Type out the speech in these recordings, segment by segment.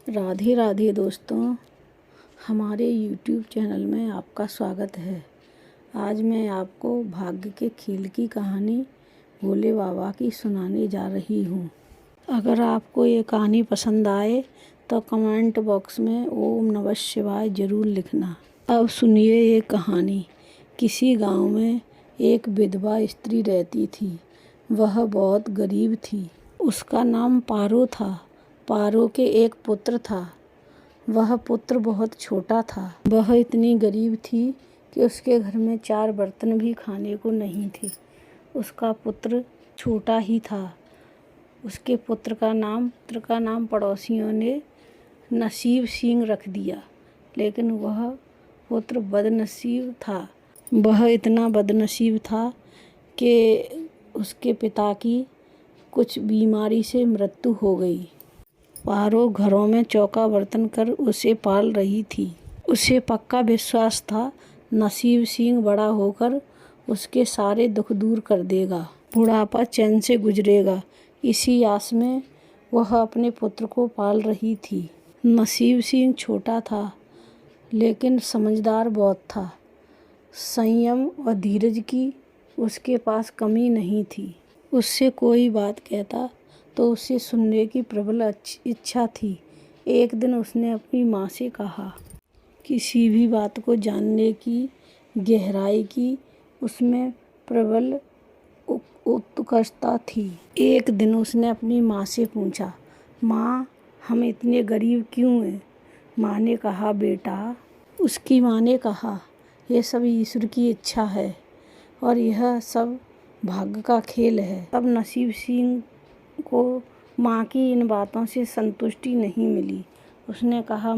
राधे राधे दोस्तों, हमारे YouTube channel में आपका स्वागत है। आज मैं आपको भाग्य के खेल की कहानी भोले बाबा की सुनाने जा रही हूँ। अगर आपको ये कहानी पसंद आए तो कमेंट बॉक्स में ओम नमः शिवाय ज़रूर लिखना। अब सुनिए ये कहानी। किसी गांव में एक विधवा स्त्री रहती थी। वह बहुत गरीब थी। उसका नाम पारो था। पारो के एक पुत्र था। वह पुत्र बहुत छोटा था। वह इतनी गरीब थी कि उसके घर में 4 बर्तन भी खाने को नहीं थे। उसका पुत्र छोटा ही था। उसके पुत्र का नाम पड़ोसियों ने नसीब सिंह रख दिया, लेकिन वह पुत्र बदनसीब था। वह इतना बदनसीब था कि उसके पिता की कुछ बीमारी से मृत्यु हो गई। पारो घरों में चौका बर्तन कर उसे पाल रही थी। उसे पक्का विश्वास था नसीब सिंह बड़ा होकर उसके सारे दुख दूर कर देगा, बुढ़ापा चैन से गुजरेगा। इसी आस में वह अपने पुत्र को पाल रही थी। नसीब सिंह छोटा था, लेकिन समझदार बहुत था। संयम और धीरज की उसके पास कमी नहीं थी। उससे कोई बात कहता तो उसे सुनने की प्रबल इच्छा थी। एक दिन उसने अपनी माँ से कहा, किसी भी बात को जानने की गहराई की उसमें प्रबल उत्कंठा थी। एक दिन उसने अपनी माँ से पूछा, माँ, हम इतने गरीब क्यों हैं? माँ ने कहा, बेटा, उसकी माँ ने कहा, यह सब ईश्वर की इच्छा है और यह सब भाग्य का खेल है। अब नसीब सिंह को माँ की इन बातों से संतुष्टि नहीं मिली। उसने कहा,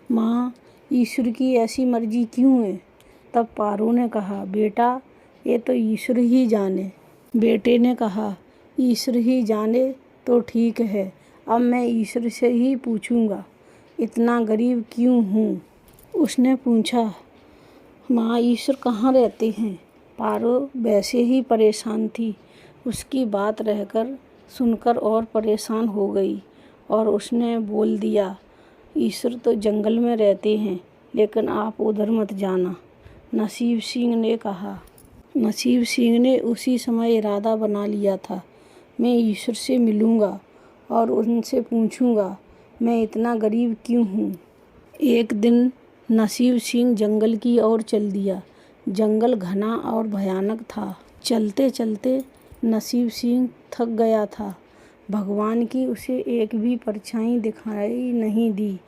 माँ, ईश्वर की ऐसी मर्जी क्यों है? तब पारो ने कहा, बेटा, ये तो ईश्वर ही जाने। बेटे ने कहा, ईश्वर ही जाने तो ठीक है। अब मैं ईश्वर से ही पूछूंगा, इतना गरीब क्यों हूँ? उसने पूछा, माँ, ईश्वर कहाँ रहते हैं? पारो वैसे ही परेशान थी। उसकी बात सुनकर और परेशान हो गई और उसने बोल दिया, ईश्वर तो जंगल में रहते हैं, लेकिन आप उधर मत जाना। नसीब सिंह ने कहा। नसीब सिंह ने उसी समय इरादा बना लिया था, मैं ईश्वर से मिलूँगा और उनसे पूछूँगा, मैं इतना गरीब क्यों हूँ। एक दिन नसीब सिंह जंगल की ओर चल दिया। जंगल घना और भयानक था। चलते चलते नसीब सिंह थक गया था। भगवान की उसे एक भी परछाई दिखाई नहीं दी।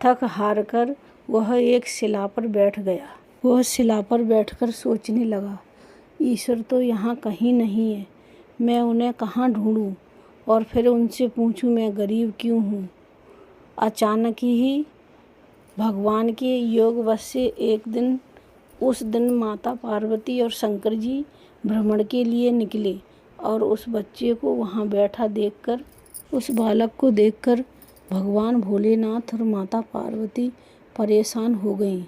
थक हार कर वह एक शिला पर बैठ गया। वह शिला पर बैठकर सोचने लगा, ईश्वर तो यहाँ कहीं नहीं है। मैं उन्हें कहाँ ढूंढूं और फिर उनसे पूछूं मैं गरीब क्यों हूँ। अचानक ही भगवान के योगवश से उस दिन माता पार्वती और शंकर जी भ्रमण के लिए निकले और उस बच्चे को वहाँ बैठा देखकर, उस बालक को देखकर भगवान भोलेनाथ और माता पार्वती परेशान हो गईं।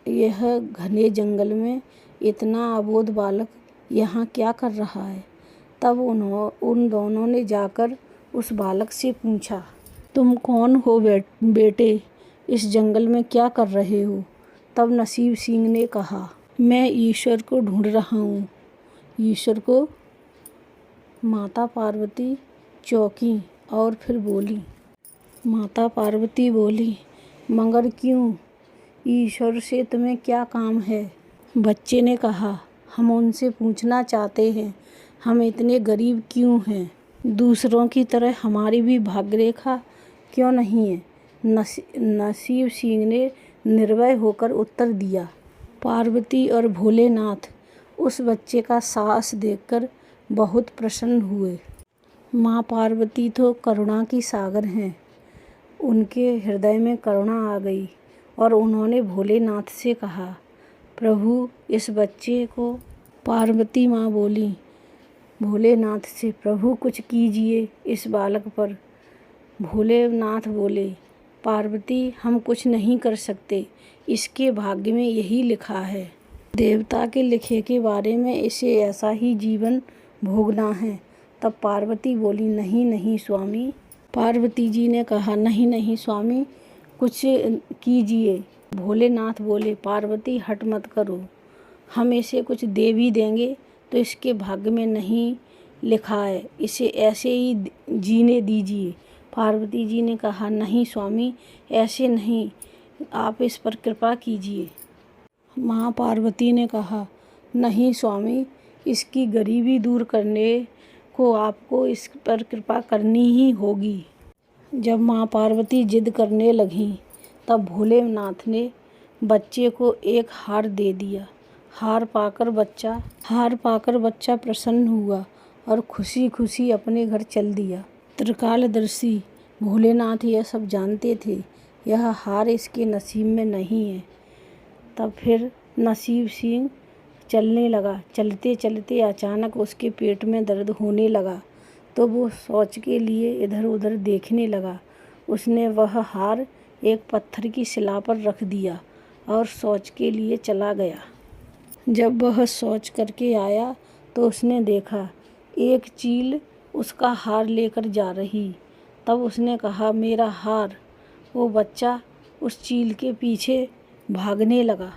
यह घने जंगल में इतना अबोध बालक यहाँ क्या कर रहा है? तब उन दोनों ने जाकर उस बालक से पूछा, तुम कौन हो बेटे? इस जंगल में क्या कर रहे हो? तब नसीब सिंह ने कहा, मैं ईश्वर को ढूंढ रहा हूँ। ईश्वर को? माता पार्वती चौंकी और फिर बोली। माता पार्वती बोली, मगर क्यों? ईश्वर से तुम्हें क्या काम है? बच्चे ने कहा, हम उनसे पूछना चाहते हैं, हम इतने गरीब क्यों हैं? दूसरों की तरह हमारी भी भाग्य रेखा क्यों नहीं है? नसीब सिंह ने निर्भय होकर उत्तर दिया। पार्वती और भोलेनाथ उस बच्चे का साहस देखकर बहुत प्रसन्न हुए। माँ पार्वती तो करुणा की सागर हैं। उनके हृदय में करुणा आ गई और उन्होंने भोलेनाथ से कहा, प्रभु, इस बच्चे को। पार्वती माँ बोली भोलेनाथ से, प्रभु कुछ कीजिए इस बालक पर। भोलेनाथ बोले, पार्वती, हम कुछ नहीं कर सकते, इसके भाग्य में यही लिखा है। देवता के लिखे के बारे में इसे ऐसा ही जीवन भोगना है। तब पार्वती बोली, नहीं नहीं स्वामी। पार्वती जी ने कहा, नहीं नहीं स्वामी, कुछ कीजिए। भोलेनाथ बोले, पार्वती हट मत करो, हम इसे कुछ दे भी देंगे तो इसके भाग्य में नहीं लिखा है, इसे ऐसे ही जीने दीजिए। पार्वती जी ने कहा, नहीं स्वामी, ऐसे नहीं, आप इस पर कृपा कीजिए। माँ पार्वती ने कहा, नहीं स्वामी, इसकी गरीबी दूर करने को आपको इस पर कृपा करनी ही होगी। जब माँ पार्वती जिद करने लगीं तब भोलेनाथ ने बच्चे को एक हार दे दिया। हार पाकर बच्चा प्रसन्न हुआ और खुशी खुशी अपने घर चल दिया। त्रिकालदर्शी भोलेनाथ यह सब जानते थे, यह हार इसके नसीब में नहीं है। तब फिर नसीब सिंह चलने लगा। चलते चलते अचानक उसके पेट में दर्द होने लगा तो वो शौच के लिए इधर उधर देखने लगा। उसने वह हार एक पत्थर की शिला पर रख दिया और शौच के लिए चला गया। जब वह शौच करके आया तो उसने देखा एक चील उसका हार लेकर जा रही। तब उसने कहा, मेरा हार। वो बच्चा उस चील के पीछे भागने लगा।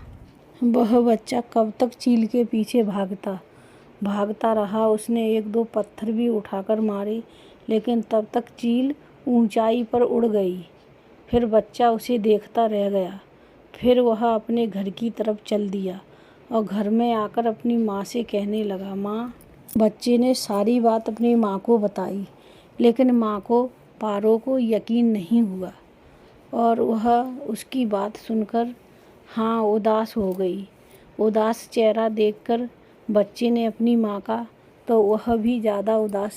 वह बच्चा कब तक चील के पीछे भागता रहा। उसने एक दो पत्थर भी उठाकर मारे, लेकिन तब तक चील ऊंचाई पर उड़ गई। फिर बच्चा उसे देखता रह गया। फिर वह अपने घर की तरफ चल दिया और घर में आकर अपनी माँ से कहने लगा, माँ। बच्चे ने सारी बात अपनी माँ को बताई, लेकिन माँ को पारो को यकीन नहीं हुआ और वह उसकी बात सुनकर उदास हो गई। उदास चेहरा देखकर बच्चे ने अपनी माँ का तो वह भी ज़्यादा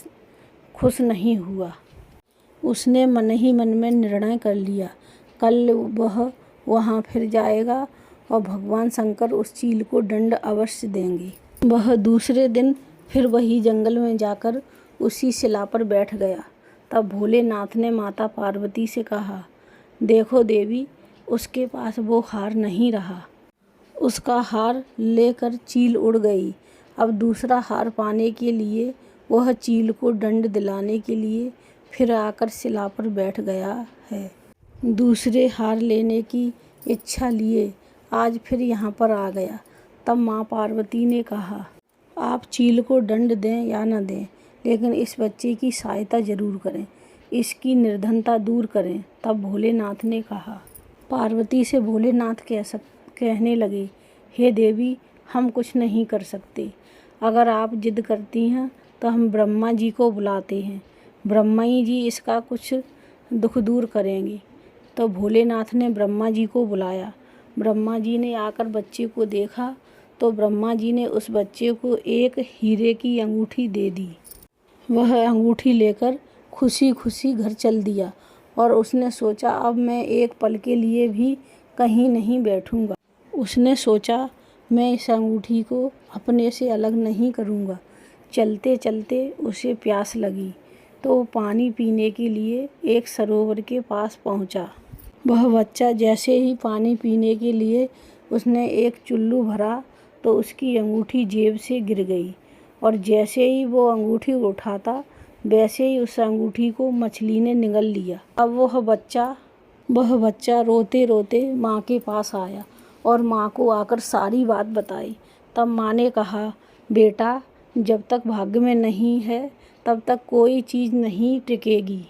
खुश नहीं हुआ। उसने मन ही मन में निर्णय कर लिया, कल वह वहाँ फिर जाएगा और भगवान शंकर उस चील को दंड अवश्य देंगे। वह दूसरे दिन फिर वही जंगल में जाकर उसी शिला पर बैठ गया। तब भोलेनाथ ने माता पार्वती से कहा, देखो देवी, उसके पास वो हार नहीं रहा। उसका हार लेकर चील उड़ गई। अब दूसरा हार पाने के लिए वह चील को दंड दिलाने के लिए फिर आकर शिला पर बैठ गया है। दूसरे हार लेने की इच्छा लिए आज फिर यहाँ पर आ गया। तब माँ पार्वती ने कहा, आप चील को दंड दें या न दें, लेकिन इस बच्चे की सहायता जरूर करें, इसकी निर्धनता दूर करें। तब भोलेनाथ ने कहा। पार्वती से भोलेनाथ कहने लगे, हे देवी, हम कुछ नहीं कर सकते। अगर आप जिद करती हैं तो हम ब्रह्मा जी को बुलाते हैं, ब्रह्मा ही जी इसका कुछ दुख दूर करेंगे। तो भोलेनाथ ने ब्रह्मा जी को बुलाया। ब्रह्मा जी ने आकर बच्चे को देखा तो ब्रह्मा जी ने उस बच्चे को एक हीरे की अंगूठी दे दी। वह अंगूठी लेकर खुशी खुशी घर चल दिया और उसने सोचा, अब मैं एक पल के लिए भी कहीं नहीं बैठूंगा। उसने सोचा, मैं इस अंगूठी को अपने से अलग नहीं करूंगा। चलते चलते उसे प्यास लगी तो वो पानी पीने के लिए एक सरोवर के पास पहुंचा। वह बच्चा जैसे ही पानी पीने के लिए उसने एक चुल्लू भरा तो उसकी अंगूठी जेब से गिर गई और जैसे ही वो अंगूठी उठाता वैसे ही उस अंगूठी को मछली ने निगल लिया। अब वह बच्चा रोते रोते माँ के पास आया और माँ को आकर सारी बात बताई। तब माँ ने कहा, बेटा, जब तक भाग्य में नहीं है तब तक कोई चीज़ नहीं टिकेगी।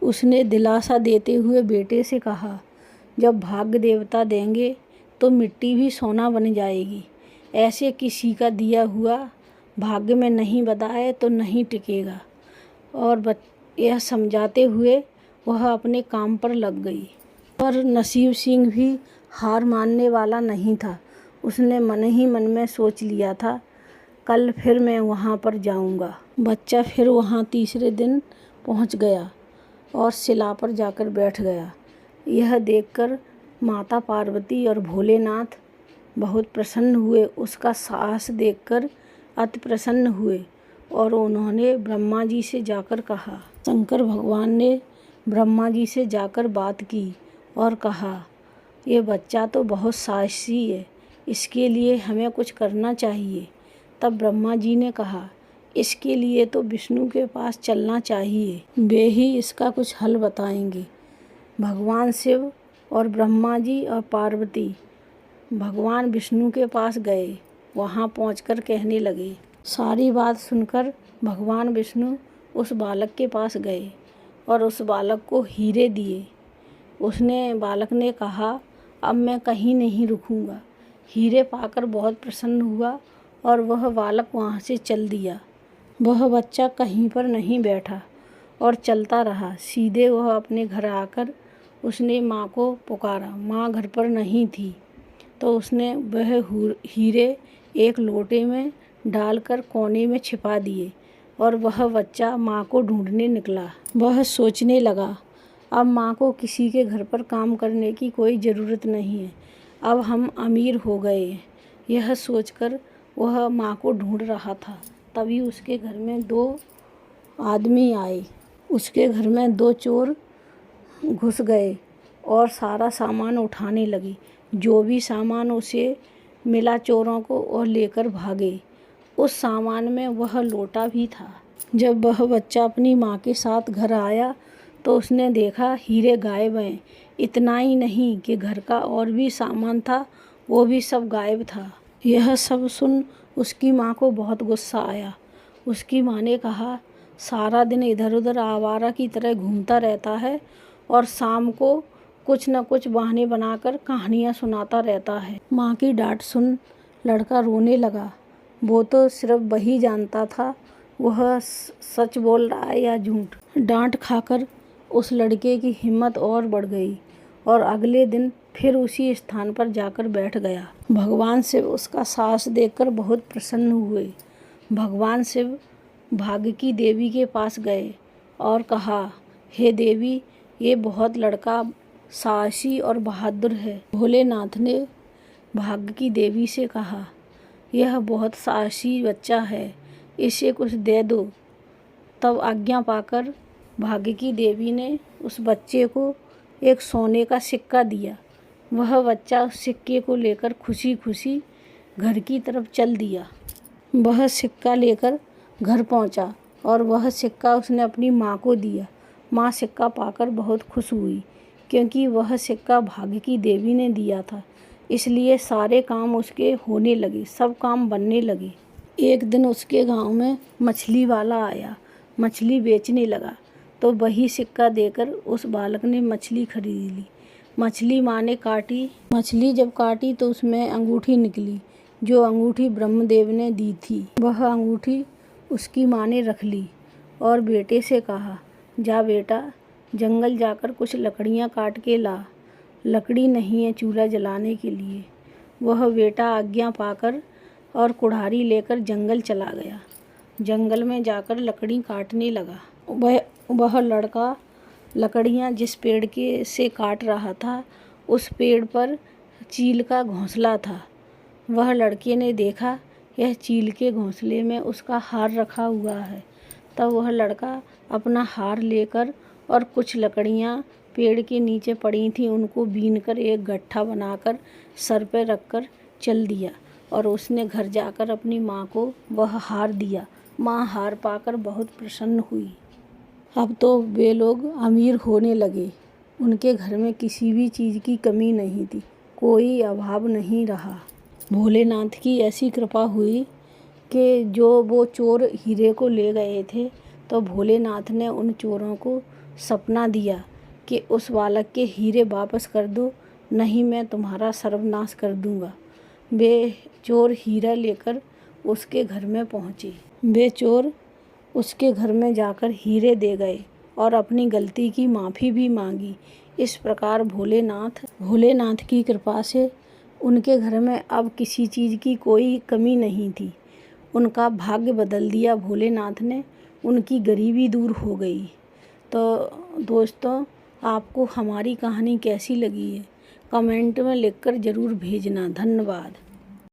उसने दिलासा देते हुए बेटे से कहा, जब भाग्य देवता देंगे तो मिट्टी भी सोना बन जाएगी। ऐसे किसी का दिया हुआ भाग्य में नहीं बधा है तो नहीं टिकेगा। और यह समझाते हुए वह अपने काम पर लग गई। पर नसीब सिंह भी हार मानने वाला नहीं था। उसने मन ही मन में सोच लिया था, कल फिर मैं वहाँ पर जाऊँगा। बच्चा फिर वहाँ तीसरे दिन पहुँच गया और शिला पर जाकर बैठ गया। यह देखकर माता पार्वती और भोलेनाथ बहुत प्रसन्न हुए। उसका साहस देखकर अति प्रसन्न हुए और उन्होंने ब्रह्मा जी से जाकर कहा। शंकर भगवान ने ब्रह्मा जी से जाकर बात की और कहा, ये बच्चा तो बहुत साहसी है, इसके लिए हमें कुछ करना चाहिए। तब ब्रह्मा जी ने कहा, इसके लिए तो विष्णु के पास चलना चाहिए, वे ही इसका कुछ हल बताएंगे। भगवान शिव और ब्रह्मा जी और पार्वती भगवान विष्णु के पास गए। वहाँ पहुंचकर कहने लगे। सारी बात सुनकर भगवान विष्णु उस बालक के पास गए और उस बालक को हीरे दिए। बालक ने कहा, अब मैं कहीं नहीं रुकूंगा। हीरे पाकर बहुत प्रसन्न हुआ और वह बालक वहाँ से चल दिया। वह बच्चा कहीं पर नहीं बैठा और चलता रहा। सीधे वह अपने घर आकर उसने माँ को पुकारा। माँ घर पर नहीं थी, तो उसने वह हीरे एक लोटे में डालकर कोने में छिपा दिए और वह बच्चा माँ को ढूंढने निकला। वह सोचने लगा, अब माँ को किसी के घर पर काम करने की कोई ज़रूरत नहीं है, अब हम अमीर हो गए हैं। यह सोचकर वह माँ को ढूंढ रहा था। तभी उसके घर में 2 आदमी आए। उसके घर में 2 चोर घुस गए और सारा सामान उठाने लगे। जो भी सामान उसे मिला चोरों को और लेकर भागे। उस सामान में वह लोटा भी था। जब वह बच्चा अपनी माँ के साथ घर आया तो उसने देखा हीरे गायब हैं। इतना ही नहीं कि घर का और भी सामान था, वो भी सब गायब था। यह सब सुन उसकी माँ को बहुत गुस्सा आया। उसकी माँ ने कहा, सारा दिन इधर उधर आवारा की तरह घूमता रहता है और शाम को कुछ न कुछ बहाने बनाकर कहानियाँ सुनाता रहता है। माँ की डांट सुन लड़का रोने लगा। वो तो सिर्फ वही जानता था वह सच बोल रहा है या झूठ। डांट खाकर उस लड़के की हिम्मत और बढ़ गई और अगले दिन फिर उसी स्थान पर जाकर बैठ गया। भगवान शिव उसका साहस देखकर बहुत प्रसन्न हुए। भगवान शिव भाग्यकी देवी के पास गए और कहा, हे देवी, ये बहुत लड़का साहसी और बहादुर है। भोलेनाथ ने भाग्यकी देवी से कहा, यह बहुत साहसी बच्चा है, इसे कुछ दे दो। तब आज्ञा पाकर भाग्यकी देवी ने उस बच्चे को एक सोने का सिक्का दिया। वह बच्चा उस सिक्के को लेकर खुशी खुशी घर की तरफ चल दिया। वह सिक्का लेकर घर पहुंचा और वह सिक्का उसने अपनी माँ को दिया। माँ सिक्का पाकर बहुत खुश हुई, क्योंकि वह सिक्का भाग्यकी देवी ने दिया था। इसलिए सारे काम उसके होने लगे, सब काम बनने लगे। एक दिन उसके गांव में मछली वाला आया। मछली बेचने लगा तो वही सिक्का देकर उस बालक ने मछली खरीद ली। मछली माँ ने काटी। मछली जब काटी तो उसमें अंगूठी निकली, जो अंगूठी ब्रह्मदेव ने दी थी। वह अंगूठी उसकी माँ ने रख ली और बेटे से कहा, जा बेटा, जंगल जाकर कुछ लकड़ियाँ काट के ला। लकड़ी नहीं है चूल्हा जलाने के लिए। वह बेटा आज्ञा पाकर और कुल्हाड़ी लेकर जंगल चला गया। जंगल में जाकर लकड़ी काटने लगा। वह लड़का लकड़ियाँ जिस पेड़ के से काट रहा था, उस पेड़ पर चील का घोंसला था। वह लड़के ने देखा, यह चील के घोंसले में उसका हार रखा हुआ है। तब वह लड़का अपना हार लेकर और कुछ लकड़ियाँ पेड़ के नीचे पड़ी थीं, उनको बीनकर एक गट्ठा बनाकर सर पर रखकर चल दिया और उसने घर जाकर अपनी माँ को वह हार दिया। माँ हार पाकर बहुत प्रसन्न हुई। अब तो वे लोग अमीर होने लगे। उनके घर में किसी भी चीज़ की कमी नहीं थी, कोई अभाव नहीं रहा। भोलेनाथ की ऐसी कृपा हुई कि जो वो चोर हीरे को ले गए थे, तो भोलेनाथ ने उन चोरों को सपना दिया कि उस बालक के हीरे वापस कर दो, नहीं मैं तुम्हारा सर्वनाश कर दूंगा। वे चोर हीरा लेकर उसके घर में पहुँचे। वे चोर उसके घर में जाकर हीरे दे गए और अपनी गलती की माफ़ी भी मांगी। इस प्रकार भोलेनाथ की कृपा से उनके घर में अब किसी चीज़ की कोई कमी नहीं थी। उनका भाग्य बदल दिया भोलेनाथ ने, उनकी गरीबी दूर हो गई। तो दोस्तों, आपको हमारी कहानी कैसी लगी है, कमेंट में लिखकर ज़रूर भेजना। धन्यवाद।